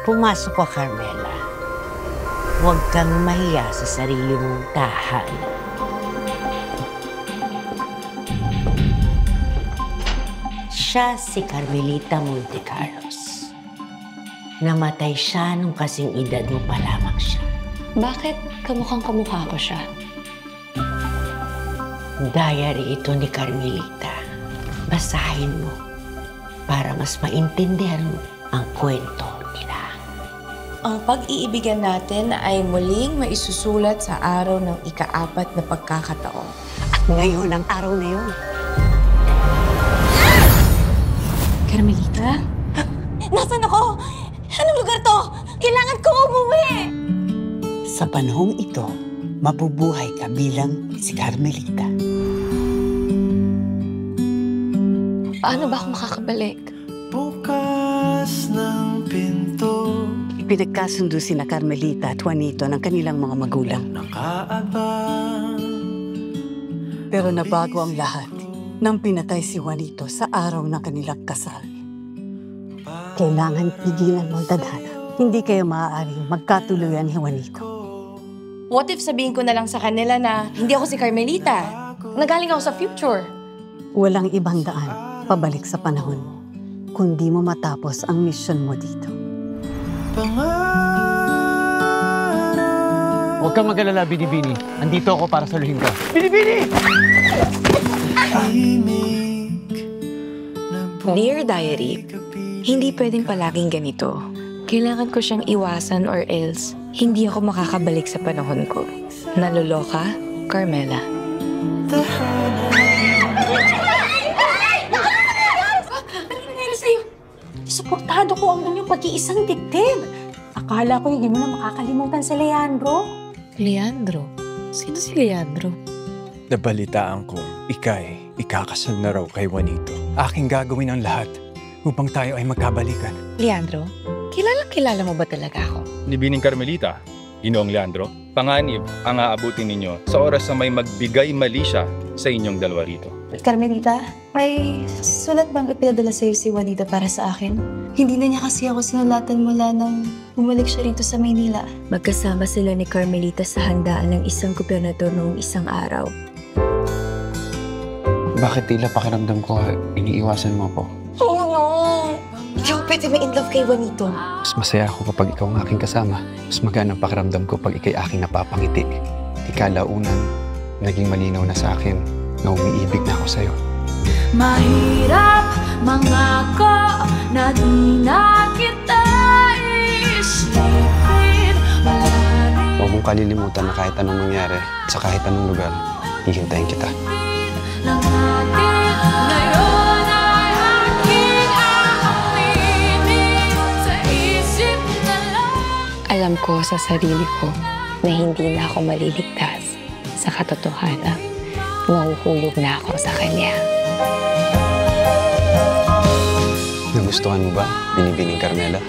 Pumasok ka, Carmela. Huwag kang mahiya sa sarili mong tahanan. Siya si Carmelita Montecarlos. Namatay siya nung kasing edad mo pa lamang siya. Bakit kamukhang-kamukha ko siya? Diary ito ni Carmelita. Basahin mo para mas maintindihan mo ang kwento nila. Ang pag-iibigan natin ay muling maisusulat sa araw ng ika-4 na pagkakataon. At ngayon ang araw na yun. Carmelita? Nasaan ako? Anong lugar to? Kailangan ko umuwi! Sa panahong ito, mabubuhay ka bilang si Carmelita. Paano ba ako makakabalik? Bukas ng pinto. Ipinagkasundo sina Carmelita at Juanito ng kanilang mga magulang. Nakaabang. Pero nabago ang lahat nang pinatay si Juanito sa araw ng kanilang kasal. Kailangan pigilan mo ang tadhana. Hindi kayo maaaring magkatuluyan ni Juanito. What if sabihin ko na lang sa kanila na hindi ako si Carmelita? Nagaling ako sa future. Walang ibang daan pabalik sa panahon mo, kundi mo matapos ang mission mo dito. Huwag kang mag-alala, Binibini. Andito ako para saluhin ka. Binibini! Dear Diary, hindi pwedeng palaging ganito. Kailangan ko siyang iwasan or else hindi ako makakabalik sa panahon ko. Naloloka, Carmela. Suportado ko ang inyong pag-iisang dibdib. Akala ko hindi mo na makakalimutan si Leandro. Leandro? Sino si Leandro? Nabalitaan kong ikakasal na raw kay Juanito. Aking gagawin ang lahat upang tayo ay magkabalikan. Leandro? Kilala mo ba talaga ako? Ni Bining Carmelita, Inoong Leandro, panganib ang aabutin ninyo sa oras na may magbigay mali siya sa inyong dalawa rito. Carmelita, may sulat bang ipinadala sa'yo si Juanita para sa akin? Hindi na niya kasi ako sinulatan mula nang bumalik siya rito sa Maynila. Magkasama sila ni Carmelita sa handaan ng isang gobernador noong isang araw. Bakit tila pakiramdam ko iniiwasan mo ako? Oh no! Hindi ako pwede ma-inlove kay Juanito. Mas masaya ako kapag ikaw ang aking kasama. Mas magaan ang pakiramdam ko pag ikay aking napapangiti. Di kalaunan, naging malinaw na sa akin na umiibig na ako sa'yo. Mahirap mangako na di na kita isipin. Huwag mong kalilimutan na kahit anong mangyari sa kahit anong lugar, hihintayin kita. Lang natin ngayon ay aking aaminin sa isip na lang. Alam ko sa sarili ko na hindi na ako maliligtas sa katotohanan. Mahuhulog na ako sa kanya. Nagustuhan mo ba, Binibining Carmela?